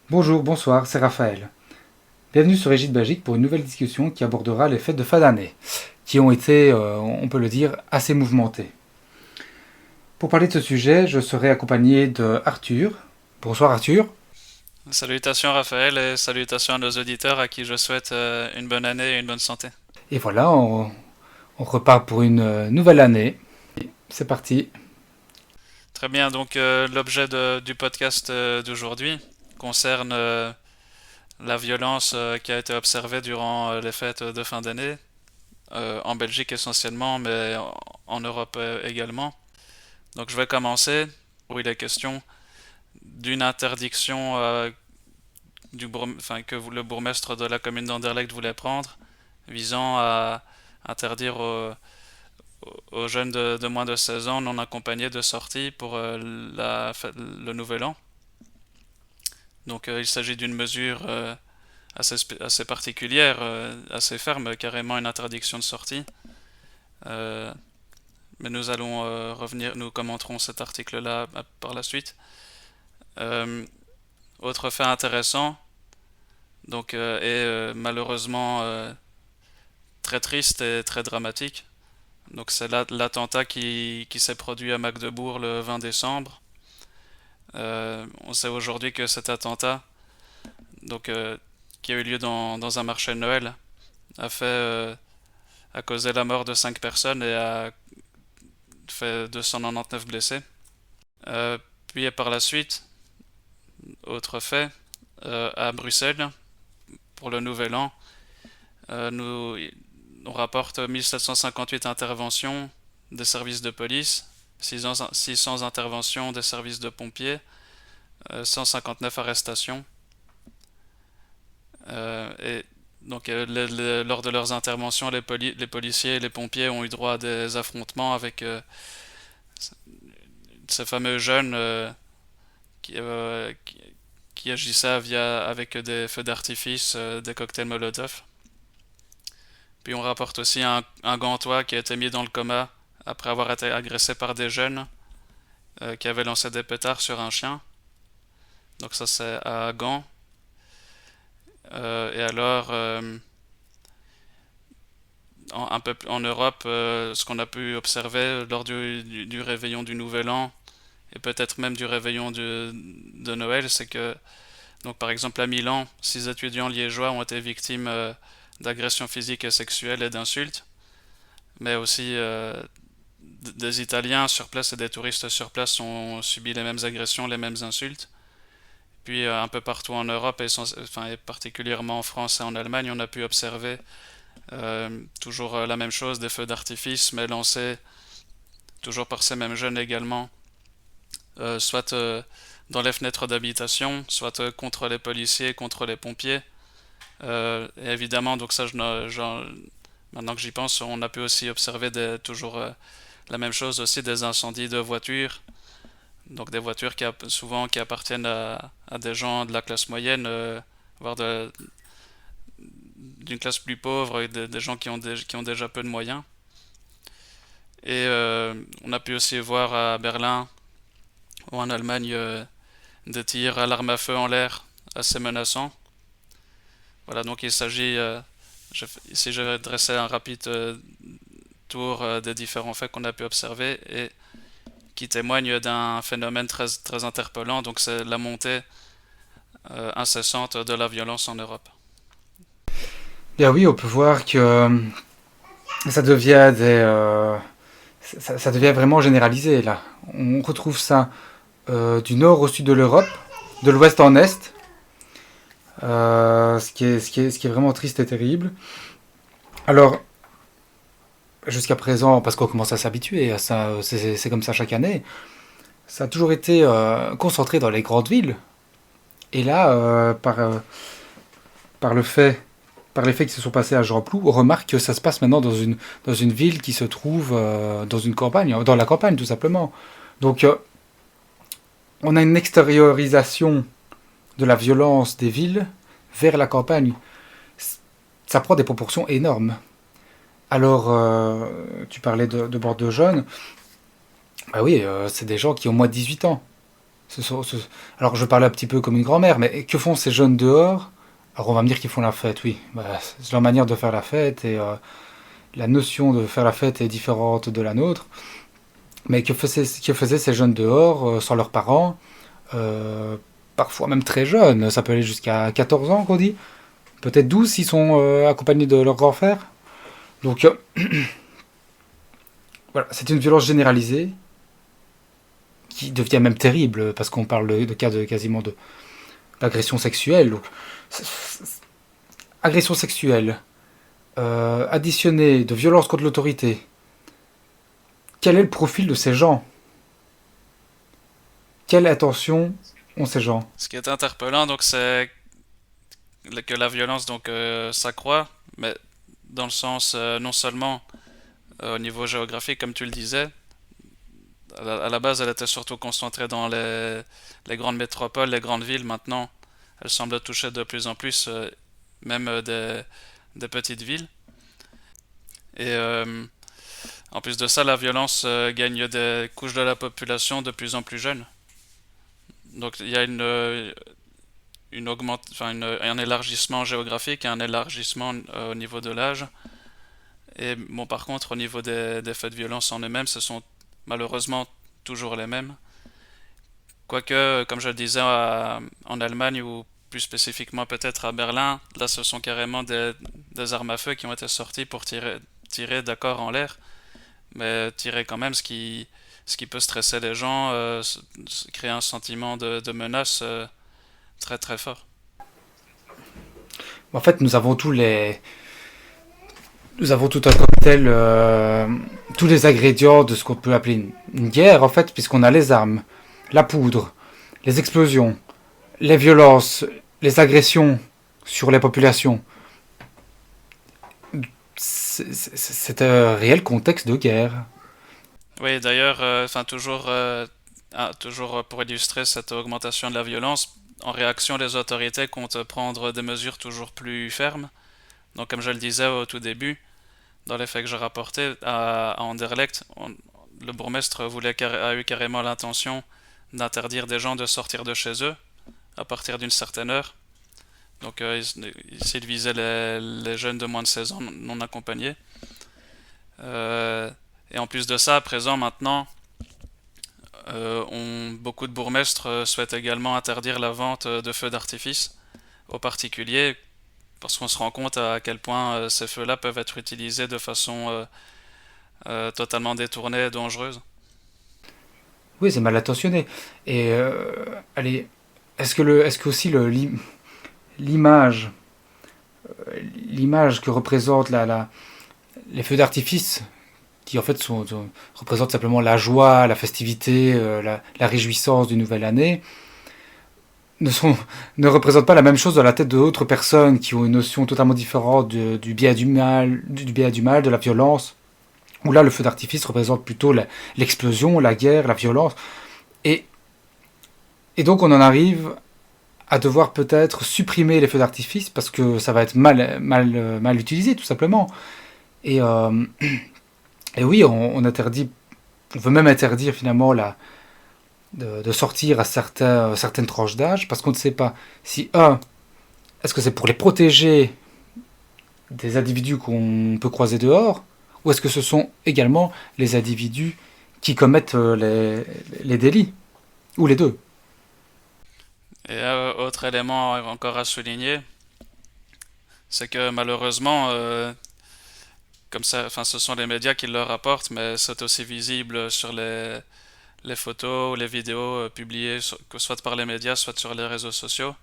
Bonjour, bonsoir, c'est Raphaël. Bienvenue sur Égide Belgique pour une nouvelle discussion qui abordera les fêtes de fin d'année, qui ont été, on peut le dire, assez mouvementées. Pour parler de ce sujet, je serai accompagné de Arthur. Bonsoir Arthur. Salutations Raphaël et salutations à nos auditeurs à qui je souhaite une bonne année et une bonne santé. Et voilà, on repart pour une nouvelle année. C'est parti. Très bien, donc l'objet du podcast d'aujourd'hui concerne la violence qui a été observée durant les fêtes de fin d'année, en Belgique essentiellement, mais en Europe également. Donc je vais commencer, où il est question d'une interdiction le bourgmestre de la commune d'Anderlecht voulait prendre, visant à interdire aux jeunes de moins de 16 ans non accompagnés de sortie pour le nouvel an. Donc il s'agit d'une mesure assez particulière, assez ferme, carrément une interdiction de sortie. Euh, mais nous allons revenir, nous commenterons cet article-là par la suite. Euh, Autre fait intéressant, donc et malheureusement très triste et très dramatique. Donc c'est l'attentat qui s'est produit à Magdebourg le 20 décembre. On sait aujourd'hui que cet attentat, donc qui a eu lieu dans un marché de Noël, a causé la mort de 5 personnes et a fait 299 blessés. Puis par la suite, autre fait, à Bruxelles, pour le Nouvel An, on rapporte 1758 interventions des services de police, 600 interventions des services de pompiers, 159 arrestations. Et donc, lors de leurs interventions, les policiers et les pompiers ont eu droit à des affrontements avec ces fameux jeunes qui, euh, qui, qui agissaient avec des feux d'artifice, des cocktails Molotov. Puis on rapporte aussi un Gantois qui a été mis dans le coma après avoir été agressé par des jeunes qui avaient lancé des pétards sur un chien. Donc ça c'est à Gand. Et alors, un peu en Europe, ce qu'on a pu observer lors du réveillon du Nouvel An, et peut-être même du réveillon de Noël, c'est que, donc par exemple à Milan, 6 étudiants liégeois ont été victimes d'agressions physiques et sexuelles et d'insultes, mais aussi des Italiens sur place et des touristes sur place ont subi les mêmes agressions, les mêmes insultes. Puis un peu partout en Europe, et particulièrement en France et en Allemagne, on a pu observer toujours la même chose, des feux d'artifice, mais lancés toujours par ces mêmes jeunes également, soit dans les fenêtres d'habitation, soit contre les policiers, contre les pompiers. Et évidemment, donc ça, maintenant que j'y pense, on a pu aussi observer toujours la même chose aussi, des incendies de voitures. Donc des voitures souvent qui appartiennent à des gens de la classe moyenne, voire d'une classe plus pauvre, et des gens qui ont déjà peu de moyens. Et on a pu aussi voir à Berlin ou en Allemagne des tirs à l'arme à feu en l'air assez menaçants. Voilà, donc il s'agit, ici je vais dresser un rapide tour des différents faits qu'on a pu observer et qui témoignent d'un phénomène très interpellant, donc c'est la montée incessante de la violence en Europe. Bien oui, on peut voir que ça devient ça devient vraiment généralisé là. On retrouve ça du nord au sud de l'Europe, de l'ouest en est. Ce qui est vraiment triste et terrible. Alors, jusqu'à présent, parce qu'on commence à s'habituer à ça, c'est comme ça chaque année, ça a toujours été concentré dans les grandes villes. Et là, par le fait, par les faits qui se sont passés à Jean-Plou, on remarque que ça se passe maintenant dans une ville qui se trouve dans une campagne, dans la campagne tout simplement. Donc, on a une extériorisation de la violence des villes vers la campagne. Ça prend des proportions énormes. Alors, tu parlais de bande de jeunes. Bah oui, c'est des gens qui ont moins de 18 ans. Ce sont- ce- Alors je parle un petit peu comme une grand-mère, mais que font ces jeunes dehors? Alors on va me dire qu'ils font la fête, oui. Bah, c'est leur manière de faire la fête et la notion de faire la fête est différente de la nôtre. Mais que faisaient ces jeunes dehors sans leurs parents? euh, Parfois même très jeunes, ça peut aller jusqu'à 14 ans qu'on dit. Peut-être 12 s'ils sont accompagnés de leur grand frère. Donc voilà, c'est une violence généralisée qui devient même terrible parce qu'on parle de cas de quasiment d'agression sexuelle. Donc, agression sexuelle, additionnée de violence contre l'autorité. Quel est le profil de ces gens? Quelle intention ont ces gens? Ce qui est interpellant, donc, c'est que la violence donc s'accroît, mais dans le sens non seulement au niveau géographique, comme tu le disais, à la base, elle était surtout concentrée dans les grandes métropoles, les grandes villes. Maintenant, elle semble toucher de plus en plus, même des petites villes. Et en plus de ça, la violence gagne des couches de la population de plus en plus jeunes. Donc il y a un élargissement géographique et un élargissement au niveau de l'âge. Et bon, par contre, au niveau des faits de violence en eux-mêmes, ce sont malheureusement toujours les mêmes. Quoique, comme je le disais, en Allemagne ou plus spécifiquement peut-être à Berlin, là ce sont carrément des armes à feu qui ont été sorties pour tirer d'accord en l'air, mais tirer quand même ce qui peut stresser les gens, créer un sentiment de menace très très fort. En fait, nous avons tout un cocktail, tous les ingrédients de ce qu'on peut appeler une guerre, en fait, puisqu'on a les armes, la poudre, les explosions, les violences, les agressions sur les populations. C'est un réel contexte de guerre. Oui, d'ailleurs, toujours pour illustrer cette augmentation de la violence, en réaction, les autorités comptent prendre des mesures toujours plus fermes. Donc, comme je le disais au tout début, dans les faits que je rapportais, à Anderlecht, le bourgmestre a eu carrément l'intention d'interdire des gens de sortir de chez eux à partir d'une certaine heure. Donc, s'il visait les jeunes de moins de 16 ans non accompagnés. Euh, et en plus de ça, à présent, maintenant, beaucoup de bourgmestres souhaitent également interdire la vente de feux d'artifice aux particuliers, parce qu'on se rend compte à quel point ces feux-là peuvent être utilisés de façon totalement détournée et dangereuse. Oui, c'est mal intentionné. Et allez, est-ce que aussi l'image, l'image que représente les feux d'artifice, qui en fait représentent simplement la joie, la festivité, la réjouissance d'une nouvelle année, ne, sont, ne représentent pas la même chose dans la tête d'autres personnes qui ont une notion totalement différente du bien et du mal, du bien et du mal, de la violence. Où là, le feu d'artifice représente plutôt l'explosion, la guerre, la violence. Et, et donc, on en arrive à devoir peut-être supprimer les feux d'artifice parce que ça va être mal utilisé, tout simplement. Et, euh, et oui, on veut même interdire finalement de sortir à certaines tranches d'âge parce qu'on ne sait pas si, est-ce que c'est pour les protéger des individus qu'on peut croiser dehors ou est-ce que ce sont également les individus qui commettent les délits ou les deux? Et autre élément encore à souligner, c'est que malheureusement, comme ça, enfin, ce sont les médias qui le rapportent, mais c'est aussi visible sur les photos ou les vidéos publiées, que soit par les médias, soit sur les réseaux sociaux.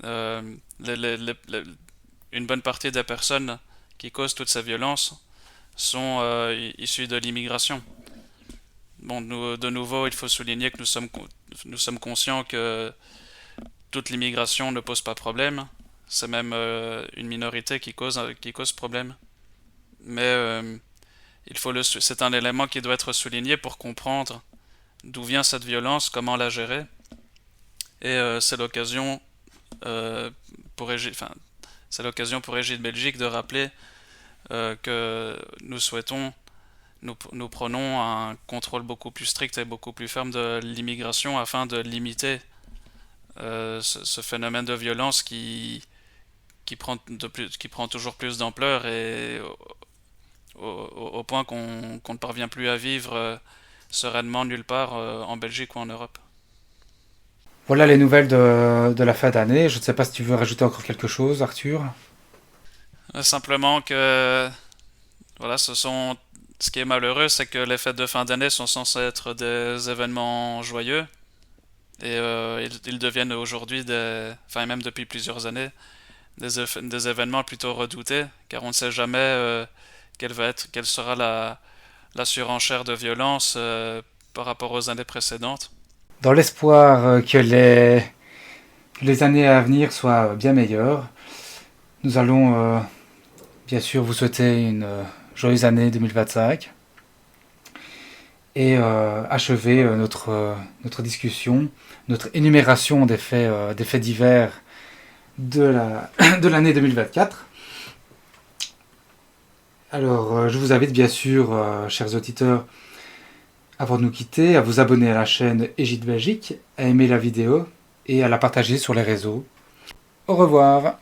Euh, les- les- les- les- une bonne partie des personnes qui causent toutes ces violences sont issues de l'immigration. Bon, de nouveau, il faut souligner que nous sommes conscients que toute l'immigration ne pose pas problème. C'est même une minorité qui cause problème. Mais c'est un élément qui doit être souligné pour comprendre d'où vient cette violence, comment la gérer. Et euh, enfin, c'est l'occasion pour Égide Belgique de rappeler que nous souhaitons nous prenons un contrôle beaucoup plus strict et beaucoup plus ferme de l'immigration afin de limiter ce phénomène de violence qui prend toujours plus d'ampleur et au point qu'on ne parvient plus à vivre sereinement nulle part en Belgique ou en Europe. Voilà les nouvelles de la fin d'année. Je ne sais pas si tu veux rajouter encore quelque chose, Arthur. Simplement que voilà, ce qui est malheureux, c'est que les fêtes de fin d'année sont censées être des événements joyeux et ils deviennent aujourd'hui enfin même depuis plusieurs années, des événements plutôt redoutés, car on ne sait jamais quelle sera la surenchère de violence par rapport aux années précédentes. Dans l'espoir que les années à venir soient bien meilleures, nous allons bien sûr vous souhaiter une joyeuse année 2025 et achever notre discussion, notre énumération des faits divers de l'année 2024. Alors, je vous invite bien sûr, chers auditeurs, avant de nous quitter, à vous abonner à la chaîne Égide Belgique, à aimer la vidéo et à la partager sur les réseaux. Au revoir.